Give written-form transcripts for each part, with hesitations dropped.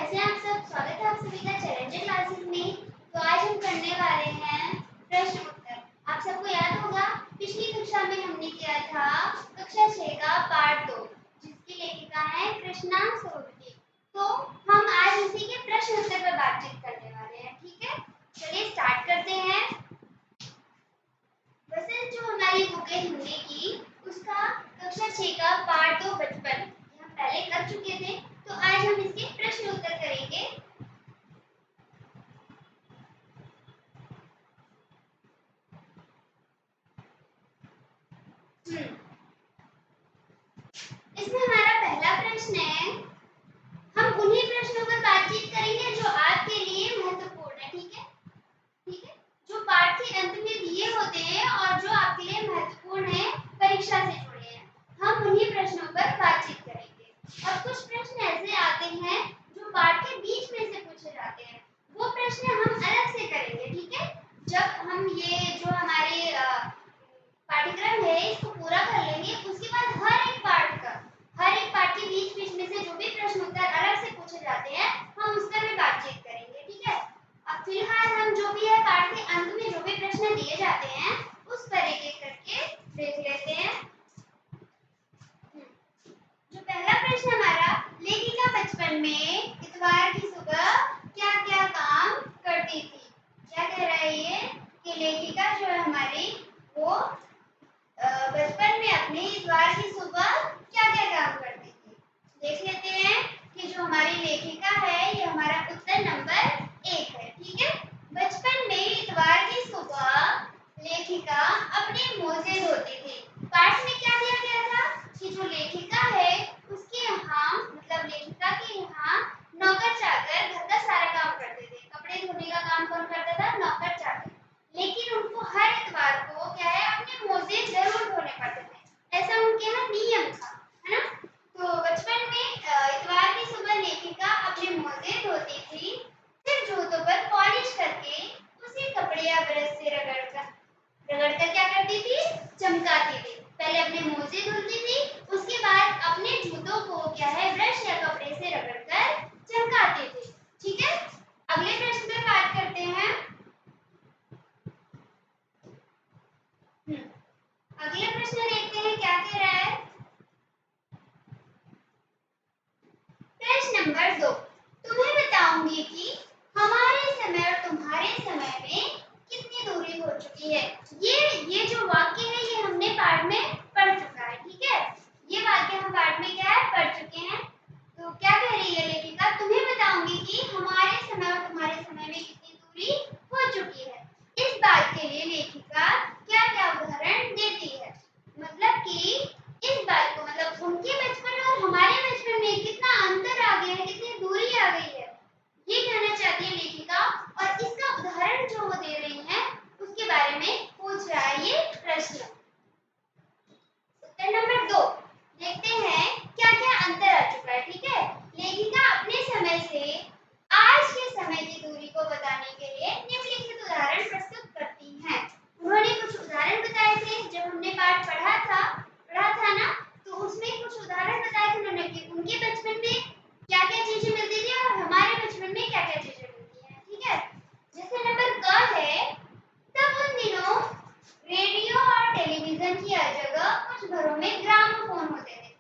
कैसे हैं आप सब। स्वागत है आप सभी का चैलेंजर क्लासेस में। तो आज हम करने वाले हैं प्रश्न उत्तर। आप सबको याद होगा पिछली कक्षा में हमने किया था कक्षा 6 का पार्ट 2 जिसकी लेखिका है कृष्णा सोरठी। तो हम आज उसी के प्रश्न उत्तर पर बातचीत करने वाले हैं। ठीक है, चलिए स्टार्ट करते हैं। वैसे जो हमारी बुक है हिंदी की उसका कक्षा 6 का पार्ट 2 बचपन हम पहले कर चुके थे। तो आज हम इसके प्रश्न उत्तर करेंगे। इसमें हमारा पहला प्रश्न है, हम उन्हीं प्रश्नों पर बातचीत करेंगे जो आपके लिए महत्वपूर्ण है। ठीक है, ठीक है, जो पाठ के अंत में दिए होते हैं और जो आपके लिए महत्वपूर्ण है, परीक्षा से जुड़े हैं, हम उन्हीं प्रश्नों पर बातचीत करेंगे। और कुछ प्रश्न ऐसे आते हैं जो पाठ के बीच में से पूछे जाते हैं, वो प्रश्न हम अलग से करेंगे। ठीक है, जब हम ये जो हमारे पाठ्यक्रम है इसको पूरा कर लेंगे, उसके बाद हर एक पाठ के बीच में से जो भी प्रश्न उत्तर अलग से पूछे जाते हैं हम उस पर भी बातचीत करेंगे। ठीक है, अब फिलहाल हम जो भी है पाठ के अंत में जो भी प्रश्न दिए जाते हैं उस पर एक एक करके देख लेते हैं। जो पहला प्रश्न हमारा, लेखिका बचपन में इतवार की सुबह क्या क्या काम करती थी। क्या कह रहा है ये कि लेखिका जो है हमारी वो बचपन में अपने इतवार की सुबह क्या क्या काम करती थी। देख लेते हैं कि जो हमारी लेखिका है ये हमारा उत्तर नंबर 1 है। ठीक है, बचपन में इतवार की सुबह लेखिका अपने मोजे धोती थी। पाठ में क्या दिया गया था कि जो लेखिका है उसके यहाँ मतलब लेखिका के यहाँ नौकर चाकर घर का सारा काम करते थे। कपड़े धोने का काम कौन करता था? नौकर चाकर। लेकिन उनको हर इतवार को क्या है अपने मोजे जरूर धोने पड़ते थे, ऐसा उनके यहाँ नियम था, है ना। तो बचपन में इतवार की सुबह लेखिका अपने मोजे धोती थी, फिर जूतों पर पॉलिश करके उसी कपड़े या ब्रश से रगड़कर क्या करती थी? चमकाती थी। पहले अपने मोजे धुलती थी, उसके बाद अपने जूतों को क्या है ब्रश या कपड़े से रगड़कर चमकाती थी। ठीक है, अगले प्रश्न पर बात करते हैं। अगला प्रश्न देखते हैं क्या कह रहा है। प्रश्न नंबर 2, तुम्हें बताऊंगी कि हमारे समय और तुम्हारे समय में कितनी दूरी हो चुकी है। ये जो वाक्य है ये हमने पाठ में पढ़ चुका है। ठीक है, ये वाक्य हम पाठ में क्या है पढ़ चुके हैं। तो क्या कह रही है लेखिका, तुम्हें बताऊंगी कि हमारे समय और तुम्हारे समय में कितनी दूरी हो चुकी है। इस बात के लिए लेखिका क्या क्या उदाहरण देती है। मतलब कि इस बात को मतलब उनके बचपन और हमारे बचपन में कितना अंतर आ गया है, कितनी दूरी आ गई है, ये कहना चाहती है लेखिका। और इसका उदाहरण जो वो दे रही है उसके बारे में पूछ रहा है ये प्रश्न। उत्तर नंबर 2 देखते हैं क्या क्या अंतर आ चुका है। ठीक है, लेखिका अपने समय से आज के समय की दूरी को बताने के लिए निम्नलिखित उदाहरण प्रस्तुत करती हैं। उन्होंने कुछ उदाहरण बताए थे जब हमने पाठ पढ़ा था ना, तो उसमें कुछ उदाहरण बताए थे उन्होंने कि उनके बचपन में क्या क्या चीजें मिलती थी और हमारे बचपन में क्या क्या चीजें मिलती हैं। ठीक है, जैसे नंबर क है, तब उन दिनों रेडियो और टेलीविजन की जगह कुछ घरों में ग्रामोफोन होते थे।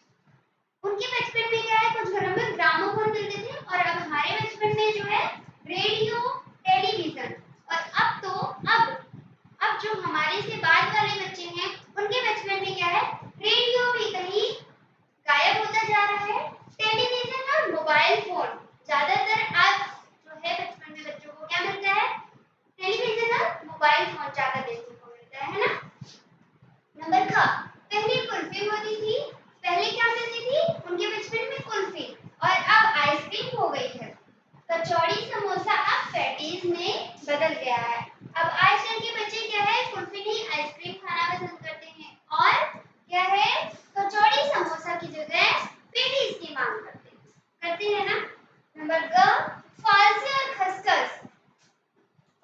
उनके बचपन में क्या है कुछ घरों में ग्रामोफोन मिलते थे और अब हमारे बचपन में जो है रेडियो टेलीविजन। और अब जो हमारे से बाद वाले बच्चे हैं उनके बचपन में क्या है रेडियो भी कहीं गायब होता जा रहा है। टेलीविजन और मोबाइल फोन ज्यादातर आज जो है बचपन में बच्चों को क्या मिलता है, टेलीविजन और मोबाइल फोन ज्यादा देखने को मिलता है ना। नंबर ख, पहले कुल्फी होती थी। पहले क्या मिलती थी उनके बचपन में? कुल्फी, और अब आइसक्रीम हो गई है। कचौड़ी समोसा अब पैटीज में बदल गया है। अब आजकल के बच्चे क्या है कुल्फी नहीं आइसक्रीम खाना पसंद करते हैं और क्या है कचौड़ी समोसा की जगह पैटीज की मांग करते हैं ना। नंबर ग, फालसे और खसखस।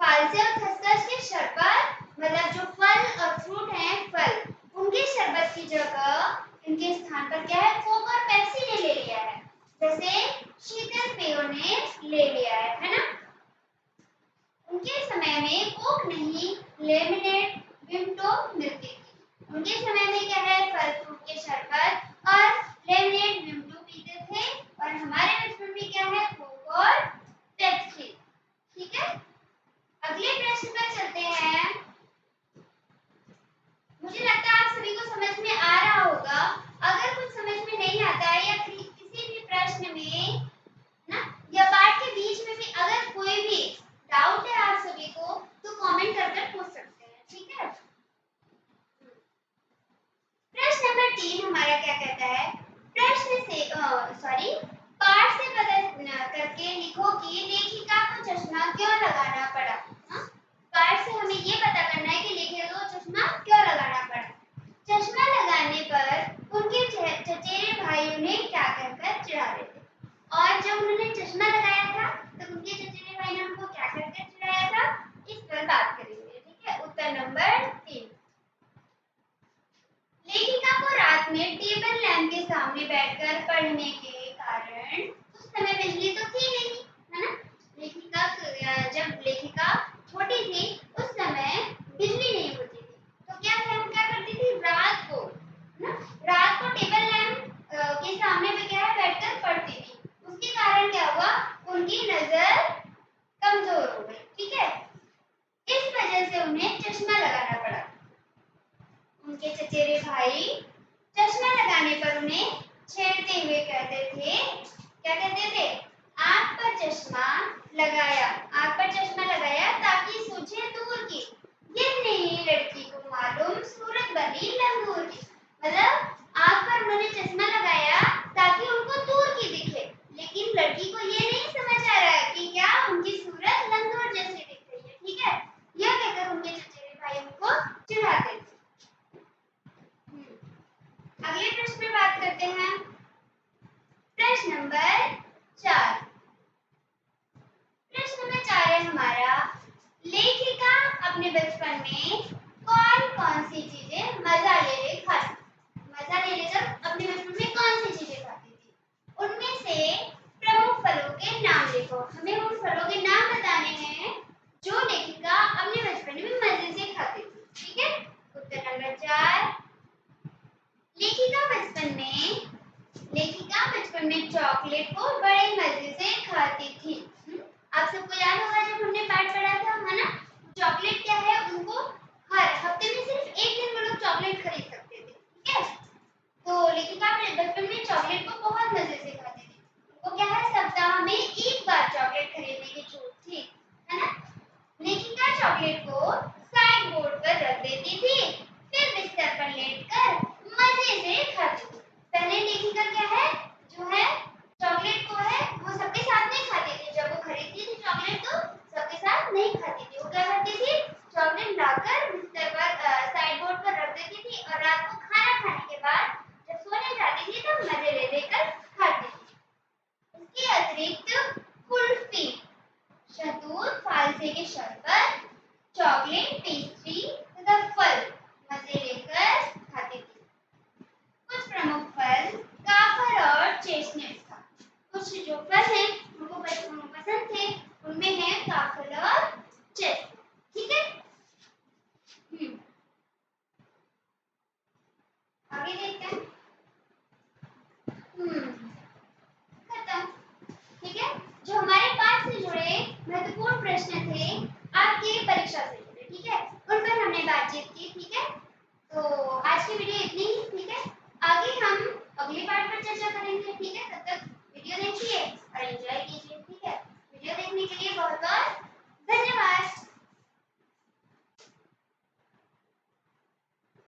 फालसे और खसखस के शरबत मतलब जो फल और फ्रूट हैं फल, उनके शरबत की जगह इनके स्थान पर क्या है कोक और पेप्सी ने ले लिया है। जैसे शीतल पेयों ने लेमनेड, विमटो मिलती थी। उनके समय में क्या है, फल फ्रूट के शरबत और लेमनेड, विमटो पीते थे। और हमारे बचपन में क्या है, कोक और पेप्सी। ठीक है, अगले प्रश्न पर चलते हैं। मुझे लगता है आप सभी को समझ में आ रहा होगा। अगर कुछ समझ में नहीं आता है या किसी भी प्रश्न में ना या पाठ के बीच में भी अगर कोई भी डाउट है आप सभी को, तो कमेंट कर पूछ सकते हैं। ठीक है, प्रश्न नंबर 3 हमारा क्या कहता है, प्रश्न से पाठ से पता करके लिखो कि लेखिका को चश्मा क्यों लगाना पड़ा। पाठ से हमें ये पता करना है कि लेखिका को चश्मा क्यों लगाना पड़ा। चश्मा लगाने पर उनके चचेरे भाई उन्हें क्या कहकर चिढ़ाते थे, और जब उन्होंने चश्मा लगाया था तो उनके चचेरे भाई ने उनको क्या कहकर चिढ़ाया था, इस पर बात करेंगे। ठीक है, उत्तर नंबर 3। लेखिका को रात में टेबल लैंप के सामने बैठकर पढ़ने के कारण, उस समय बिजली तो थी नहीं, है ना। जब लेखिका छोटी थी उस समय बिजली नहीं होती थी, तो क्या करती थी, रात को टेबल लैंप के सामने पे क्या है, बैठकर पढ़ती थी। उसके कारण क्या हुआ, उनकी नजर कमजोर हो गई। ठीक है, इस वजह से उन्हें चश्मा लगाना पड़ा। उनके चचेरे भाई चश्मा लगाने पर उन्हें छेड़ते हुए कहते थे, क्या कहते थे, आंख पर चश्मा लगाया ताकि सूझे दूर की, ये नहीं लड़की को मालूम सूरत बनी लंगूर की। मतलब आंख पर उन्होंने चश्मा लगाया ताकि उनको दूर की दिखे, लेकिन लड़की को ये नहीं समझ आ रहा है कि क्या उनकी सूरत लंगूर जैसी दिख रही है। ठीक है, यह कहकर उनके चचेरे भाई उनको चिढ़ाते थे। अगले प्रश्न में बात करते हैं, प्रश्न नंबर 4। प्रश्न नंबर 4 है हमारा, लेखिका अपने बचपन में कौन कौन सी चीजें मजा ले खाती। मजा ले लेकर अपने बचपन में कौन सी चीजें खाती थी, उनमें से प्रमुख फलों के नाम लिखो। हमें उन फलों के नाम बताने हैं जो लेखिका अपने बचपन में मजे से खाती थी। ठीक है, उत्तर नंबर 4। लेखिका बचपन में चॉकलेट को बड़े मजे से खाती थी। आप सबको याद होगा जब हमने पाठ पढ़ा था, है ना। चॉकलेट क्या है, उनको हर हफ्ते में सिर्फ एक दिन वो लोग चॉकलेट खरीद सकते थे। ठीक है, तो लेखिका बचपन में चॉकलेट को बहुत मजे से खाती थी। उनको क्या है, सप्ताह में एक बार चॉकलेट खरीदने की छूट थी, है ना। लेखिका चॉकलेट को साइड बोर्ड पर रख देती थी, फिर बिस्तर पर लेटकर मजे से खाती थी। पहले लेखिका क्या है, जो है चॉकलेट को है वो सबके साथ नहीं खाती थी। जब वो खरीदती थी चॉकलेट तो सबके साथ नहीं खाती थी। वो क्या करती थी, चॉकलेट लाकर बिस्तर पर साइड बोर्ड पर रख देती थी, और रात को खाना खाने के बाद जब सोने जाती थी तब मजे ले लेकर खाती थी। इसके अतिरिक्त कुल्फी, शहतूत, फालसे के शरबत, चॉकलेट, पेस्ट्री तथा फल मजे लेकर खाती थी। कुछ प्रमुख फल काफर और चेस्टनट था। कुछ जो फल हैं उनको पसंद थे, उनमें है काफर और चेस्टनट। ठीक है, आगे देखते हैं। खत्म। ठीक है, जो हमारे पाठ से जुड़े महत्वपूर्ण प्रश्न थे